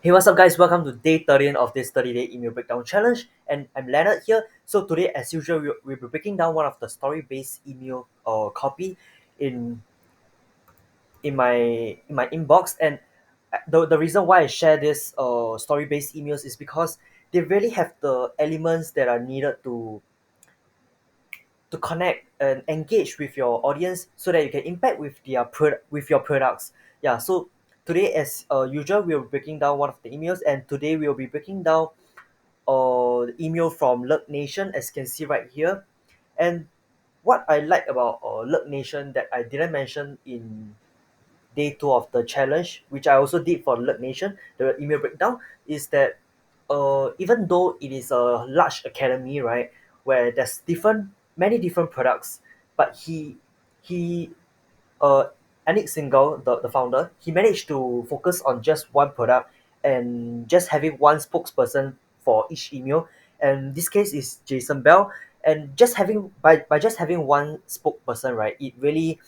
Hey, what's up, guys? Welcome to day 13 of this 30-day email breakdown challenge. And I'm Leonard here. So, today, as usual, we'll be breaking down one of the story based email copy in in my inbox. And the reason why I share this story based emails is because they really have the elements that are needed to connect and engage with your audience so that you can impact with with your products. Yeah, so today, as usual, we're breaking down one of the emails, and today we'll be breaking down the email from Lurn Nation, as you can see right here. And what I like about Lurn Nation that I didn't mention in day two of the challenge, which I also did for Lurn Nation, the email breakdown, is that even though it is a large academy, right, where there's many different products, but he Anik Single, the founder, he managed to focus on just one product and just having one spokesperson for each email. And this case is Jason Bell. And just having by just having one spokesperson, right, it really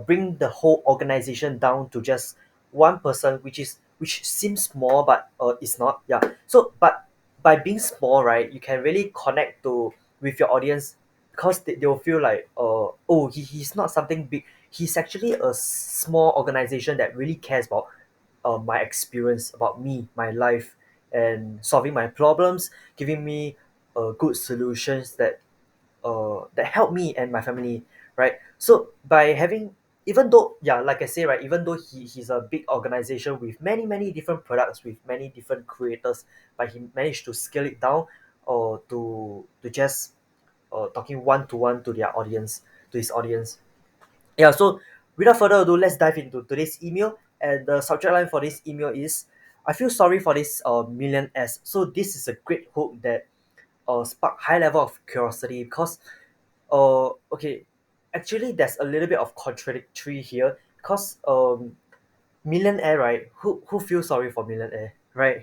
bring the whole organization down to just one person, which seems small, but it's not. Yeah. So, but by being small, right, you can really connect to with your audience because they'll feel like, oh, he's not something big. He's actually a small organization that really cares about my experience, about me, my life, and solving my problems, giving me good solutions that help me and my family, right? So by having, even though, yeah, like I say, right, even though he's a big organization with many different products with many different creators, but he managed to scale it down or to just talking one to one to their audience, to his audience. Yeah, so without further ado, let's dive into today's email. And the subject line for this email is, I feel sorry for this millionaires. So this is a great hook that spark high level of curiosity because okay, actually there's a little bit of contradictory here because millionaire, right, who feels sorry for millionaire, right?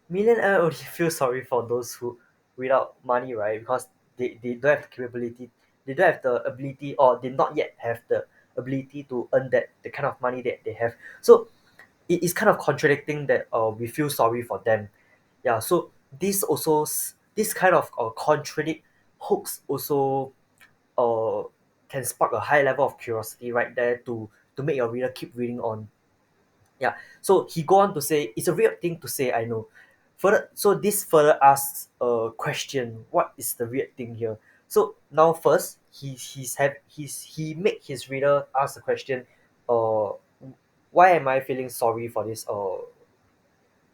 Millionaire only feel sorry for those who without money, right? Because they don't have the capability, they don't have the ability, or they not yet have the ability to earn that the kind of money that they have. So it is kind of contradicting that we feel sorry for them. Yeah, so this kind of contradict hooks also uh, can spark a high level of curiosity right there to make your reader keep reading on. Yeah. So he go on to say, it's a weird thing to say, I know. Further, so this further asks a question: what is the weird thing here? So now first, he make his reader ask the question, uh, why am I feeling sorry for this?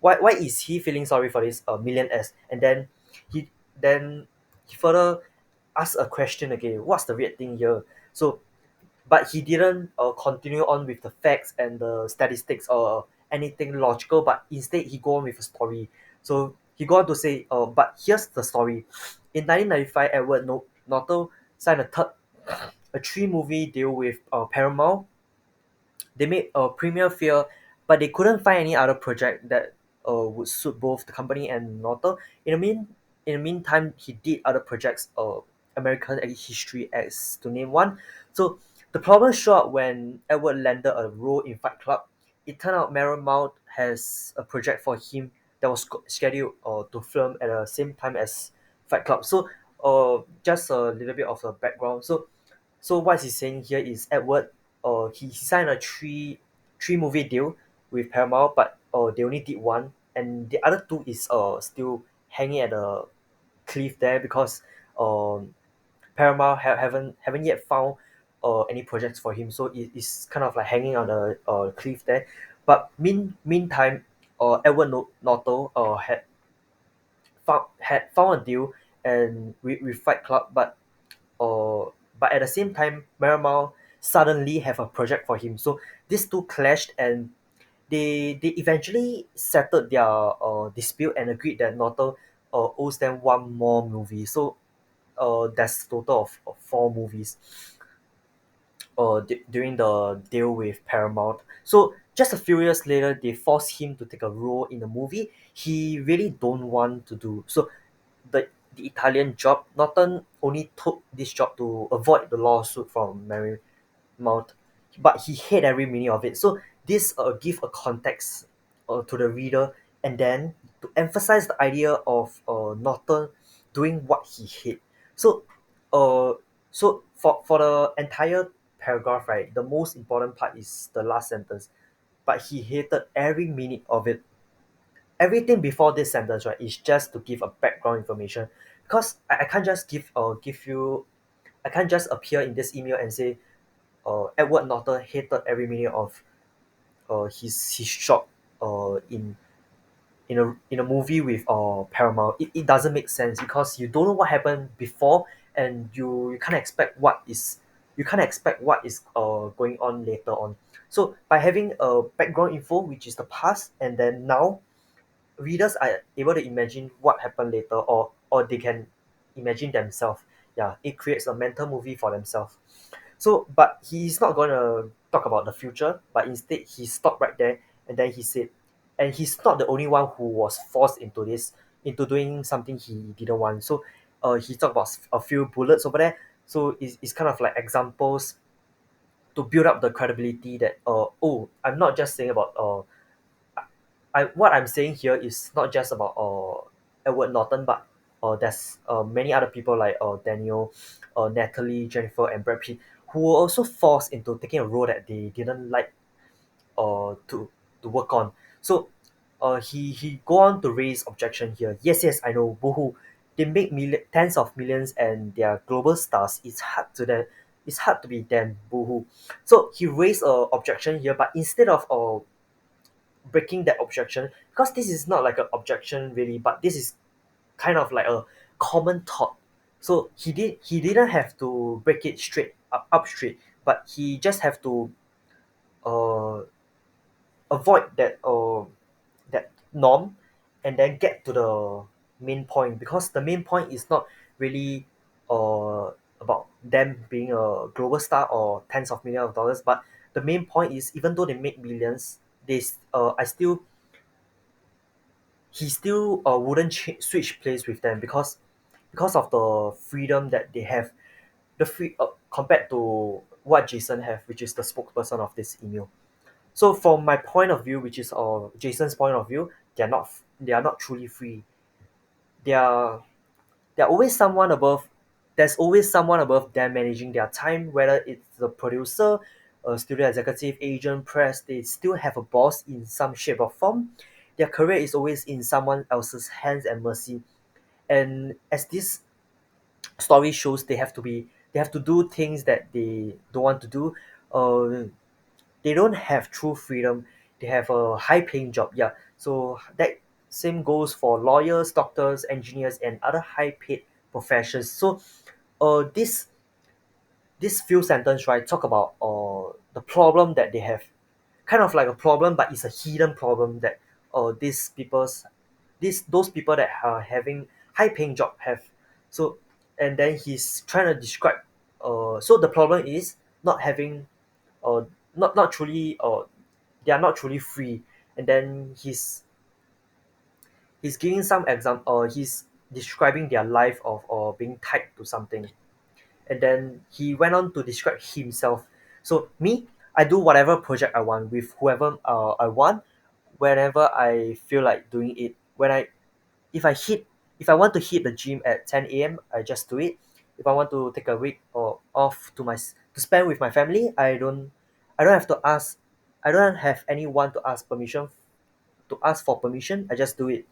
Why is he feeling sorry for this millionaires? And he then he further ask a question again. What's the weird thing here? So but he didn't continue on with the facts and the statistics or anything logical, but instead he go on with a story. So he go on to say, but here's the story. In 1995, Norton signed a three-movie deal with Paramount. They made a premiere fear, but they couldn't find any other project that would suit both the company and Norton. In the meantime, he did other projects, American History X to name one. So the problem showed up when Edward landed a role in Fight Club. It turned out Paramount has a project for him that was scheduled to film at the same time as Fight Club. So just a little bit of a background. So what he's saying here is Edward, he signed a three movie deal with Paramount, but they only did one, and the other two is still hanging at the cliff there because um Paramount haven't yet found any projects for him, so it's kind of like hanging on the cliff there. But meantime, Edward Norton had found a deal and with Fight Club, uh, but at the same time, Paramount suddenly have a project for him. So these two clashed, and they eventually settled their dispute and agreed that Norton owes them one more movie. So that's total of four movies during the deal with Paramount. So just a few years later, they forced him to take a role in the movie he really don't want to do. So the Italian job, Norton only took this job to avoid the lawsuit from Marymount, but he hate every minute of it. So this give a context to the reader, and then to emphasize the idea of Norton doing what he hate. So uh for the entire paragraph, right, the most important part is the last sentence. But he hated every minute of it. Everything before this sentence, right, is just to give a background information, because I can't just give you, I can't just appear in this email and say Edward Norton hated every minute of his shot in a movie with Paramount. It doesn't make sense because you don't know what happened before, and you can't expect what is, going on later on. So by having a background info, which is the past, and then now readers are able to imagine what happened later, or they can imagine themselves. Yeah, it creates a mental movie for themselves. So but he's not gonna talk about the future, but instead he stopped right there, and then he said, and he's not the only one who was forced into this, into doing something he didn't want. So he talked about a few bullets over there. So it's kind of like examples to build up the credibility that oh, I'm not just saying about what I'm saying here is not just about Edward Norton, but there's many other people like Daniel, Natalie, Jennifer, and Brad Pitt, who were also forced into taking a role that they didn't like to work on. So he go on to raise objection here. Yes, yes, I know, boohoo. They make tens of millions and they are global stars. It's hard to them. It's hard to be them, boohoo. So he raised a objection here, but instead of breaking that objection, because this is not like an objection really, but this is kind of like a common thought. So he didn't have to break it up straight, but he just have to uh avoid that norm, and then get to the main point, because the main point is not really uh about them being a global star or tens of millions of dollars, but the main point is, even though they make millions, I still he still wouldn't switch place with them, because of the freedom that they have, the free compared to what Jason have, which is the spokesperson of this email. So from my point of view, which is Jason's point of view, they are not truly free. They are there always someone above There's always someone above them managing their time, whether it's the producer, a studio executive, agent, press. They still have a boss in some shape or form. Their career is always in someone else's hands and mercy. And as this story shows, they have to do things that they don't want to do. They don't have true freedom. They have a high paying job. Yeah, so that same goes for lawyers, doctors, engineers, and other high paid professions. So this few sentence, right, talk about the problem that they have, kind of like a problem, but it's a hidden problem that these people's these those people that are having high paying job have. So and then he's trying to describe, so the problem is not having uh not truly they are not truly free. And then he's giving some example, he's describing their life of being tied to something. And then he went on to describe himself. So me, I do whatever project I want with whoever I want, whenever I feel like doing it. If I hit if I want to hit the gym at 10 a.m., I just do it. If I want to take a week or off to spend with my family, I don't have to ask I don't have anyone to ask for permission. I just do it.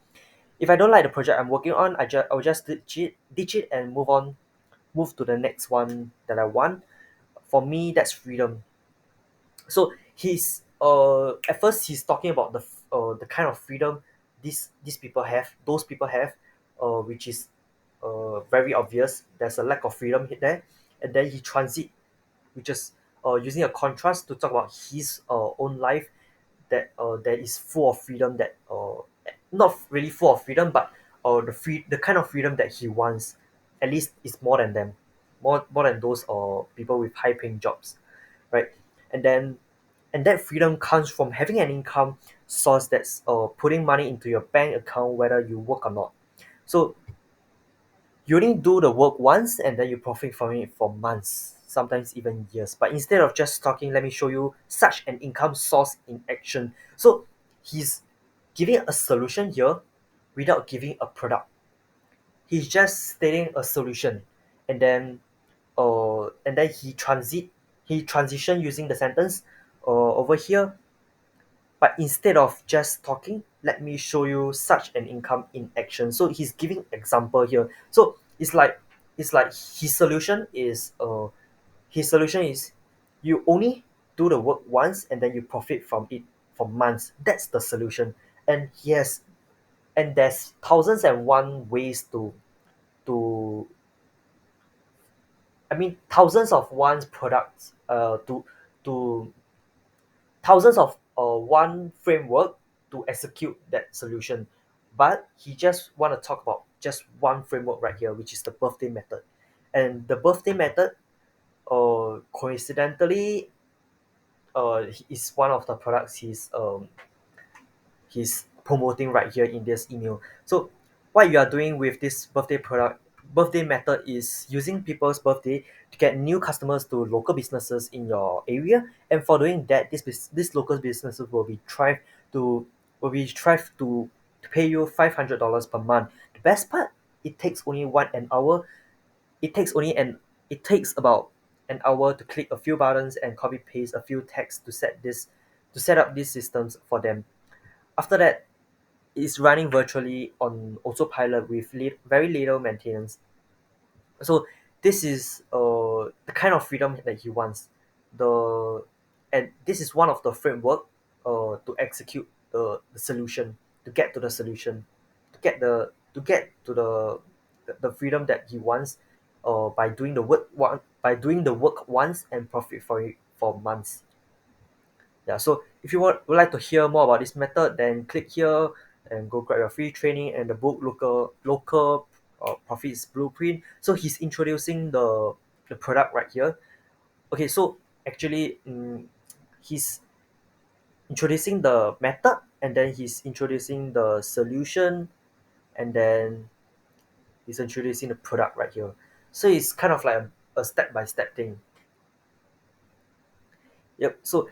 If I don't like the project I'm working on, I will just ditch it and move to the next one that I want. For me, that's freedom. So he's at first he's talking about the kind of freedom these people have, those people have, which is very obvious. There's a lack of freedom there, and then he transit, which is using a contrast to talk about his own life, that is full of freedom, that not really full of freedom, but the kind of freedom that he wants, at least is more than them, more than those people with high paying jobs, right? And then and that freedom comes from having an income source that's putting money into your bank account whether you work or not. So you only do the work once, and then you profit from it for months, sometimes even years. But instead of just talking, let me show you such an income source in action. So he's giving a solution here without giving a product. He's just stating a solution, and then he transition using the sentence over here. But instead of just talking, let me show you such an income in action. So he's giving example here. So it's like his solution is you only do the work once and then you profit from it for months. That's the solution. And there's thousands and one ways to I mean thousands of one's products to thousands of one framework to execute that solution, but he just want to talk about just one framework right here, which is the birthday method. And the birthday method coincidentally is one of the products he's promoting right here in this email. So what you are doing with this birthday method is using people's birthday to get new customers to local businesses in your area. And for doing that, this local businesses to will be try to pay you $500 per month. The best part, it takes only one an hour. It takes only an it takes about an hour to click a few buttons and copy paste a few text to set up these systems for them. After that, it's running virtually on autopilot with very little maintenance. So this is the kind of freedom that he wants. The and this is one of the framework to execute the solution, to get to the solution, to get to the freedom that he wants by doing the work once and profit for it for months. Yeah, so if you would like to hear more about this method, then click here and go grab your free training and the book local profits blueprint. So he's introducing the product right here. Okay, so actually, he's introducing the method, and then he's introducing the solution, and then he's introducing the product right here. So it's kind of like a step by step thing. Yep. So,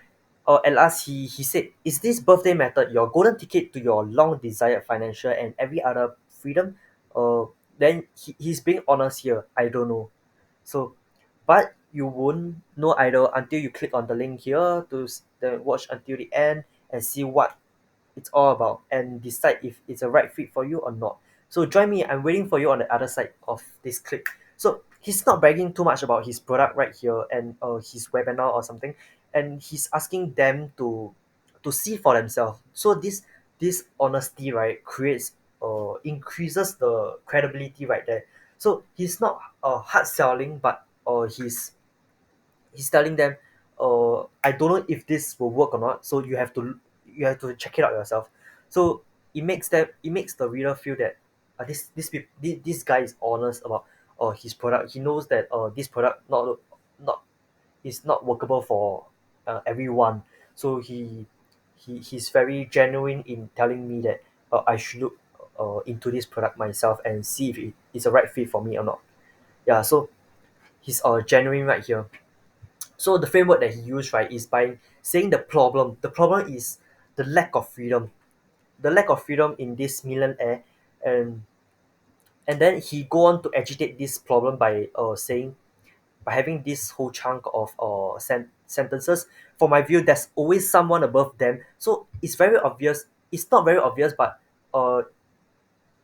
at last he said, "Is this birthday method your golden ticket to your long desired financial and every other freedom?" Then he's being honest here. I don't know. So, but you won't know either until you click on the link here then watch until the end and see what it's all about and decide if it's a right fit for you or not. So join me. I'm waiting for you on the other side of this clip. So he's not bragging too much about his product right here and his webinar or something, and he's asking them to see for themselves. So this honesty right creates increases the credibility right there. So he's not hard selling, but he's telling them, I don't know if this will work or not, so you have to check it out yourself. So it makes the reader feel that this guy is honest about his product. He knows that this product not is not workable for everyone. So he's very genuine in telling me that I should look into this product myself and see if it is a right fit for me or not. Yeah, so he's genuine right here. So the framework that he used right is by saying the problem is the lack of freedom, in this millionaire. And and then he go on to agitate this problem by saying, by having this whole chunk of sentences. For my view, there's always someone above them. So it's very obvious. It's not very obvious, but uh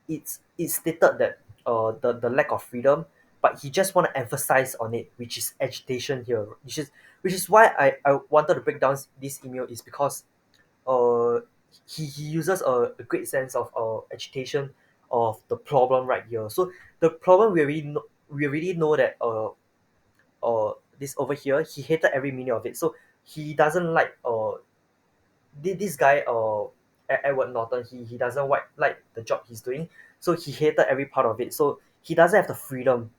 it's stated that the lack of freedom, but he just want to emphasize on it, which is agitation here, which is why I wanted to break down this email, is because uh he uses a great sense of agitation of the problem right here. So the problem, we already know that this over here, he hated every minute of it. So he doesn't like this guy Edward Norton. He doesn't like the job he's doing, so he hated every part of it. So he doesn't have the freedom.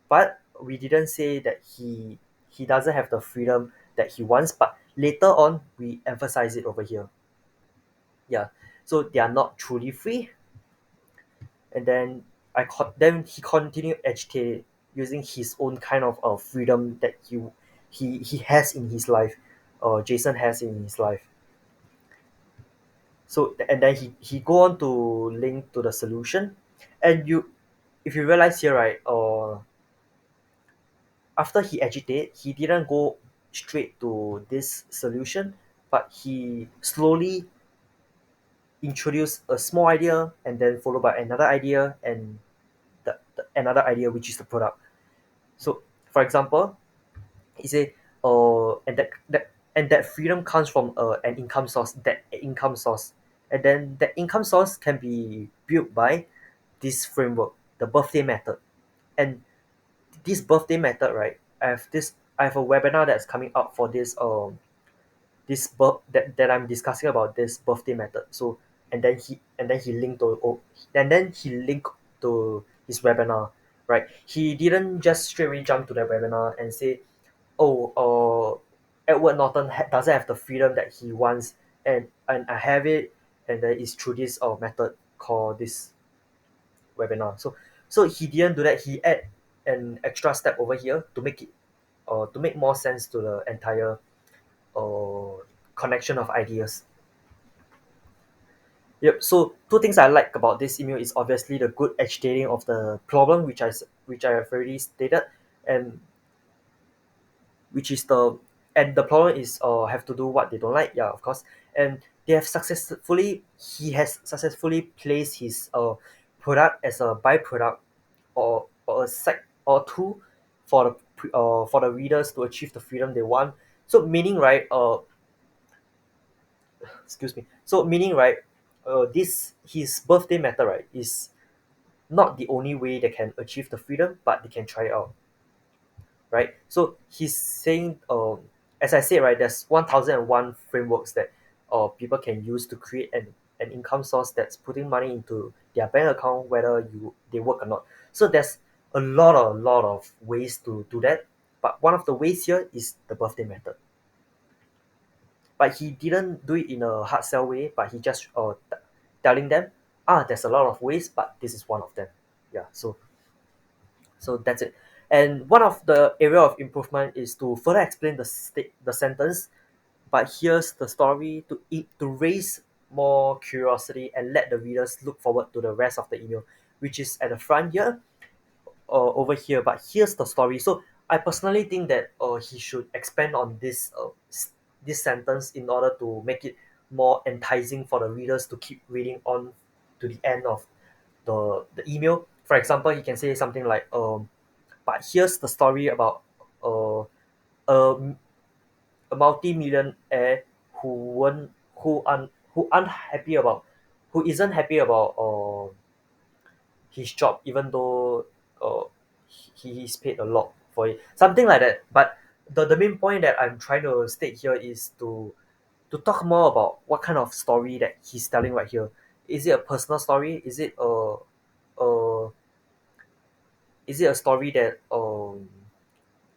But we didn't say that he doesn't have the freedom that he wants, but later on we emphasize it over here. Yeah, so they are not truly free. And then then he continued agitated using his own kind of freedom that he has in his life, Jason has in his life. So and then he go on to link to the solution, and if you realize here, right, after he agitate, he didn't go straight to this solution, but he slowly introduced a small idea and then followed by another idea and another idea, which is the product. So for example, he say, and that freedom comes from an income source, and then that income source can be built by this framework, the birthday method. And this birthday method, right, I have a webinar that's coming up for that I'm discussing about this birthday method. So and then he linked to his webinar, right? He didn't just straight away jump to the webinar and say, oh, Edward Norton doesn't have the freedom that he wants, and I have it, and then it's through this method called this webinar. So he didn't do that. He add an extra step over here to make more sense to the entire uh, connection of ideas. Yep. So two things I like about this email is obviously the good agitating of the problem, which I have already stated, and which is the problem is have to do what they don't like. Yeah, of course. And he has successfully placed his product as a byproduct, or a side or tool for the readers to achieve the freedom they want. So meaning, right, excuse me, so meaning, right, this his birthday method, right, is not the only way they can achieve the freedom, but they can try it out, right? So he's saying, as I said, right, there's 1001 frameworks that people can use to create an income source that's putting money into their bank account, whether they work or not. So there's a lot of ways to do that, but one of the ways here is the birthday method. But he didn't do it in a hard sell way, but he just telling them, there's a lot of ways, but this is one of them. Yeah, so that's it. And one of the area of improvement is to further explain the sentence, but here's the story to raise more curiosity and let the readers look forward to the rest of the email, which is at the front here, over here. But here's the story. So I personally think that he should expand on this sentence in order to make it more enticing for the readers to keep reading on to the end of the email. For example, he can say something like, but here's the story about uh, a, a multi-millionaire who won't who unhappy about who isn't happy about his job, even though uh, he's paid a lot for it, something like that. But the main point that I'm trying to state here is to talk more about what kind of story that he's telling right here. Is it a personal story? Uh, is it a story that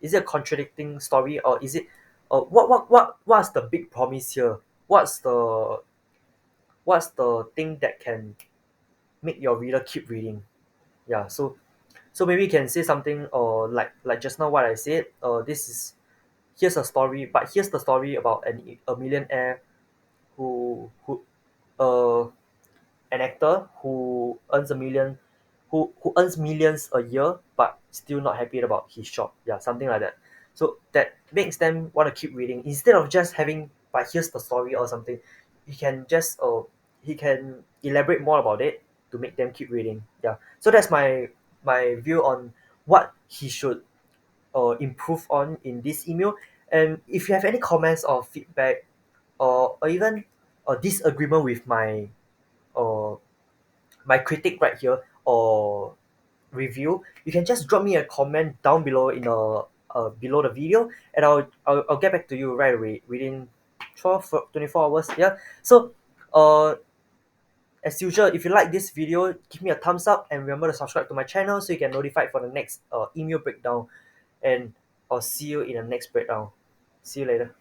is it a contradicting story, or is it what's the big promise here? What's the thing that can make your reader keep reading? Yeah, so maybe you can say something, or like just now what I said. This is here's a story, but here's the story about a millionaire who uh an actor who earns millions a year but still not happy about his job. Yeah, something like that. So that makes them want to keep reading instead of just having, but here's the story or something. He can elaborate more about it to make them keep reading. Yeah, so that's my view on what he should improve on in this email. And if you have any comments or feedback, or even a disagreement with uh, my critic right here, or review, you can just drop me a comment down below below the video, and I'll get back to you right away within 24 hours. Yeah. So as usual, if you like this video, give me a thumbs up and remember to subscribe to my channel so you get notified for the next email breakdown. And I'll see you in the next breakdown. See you later.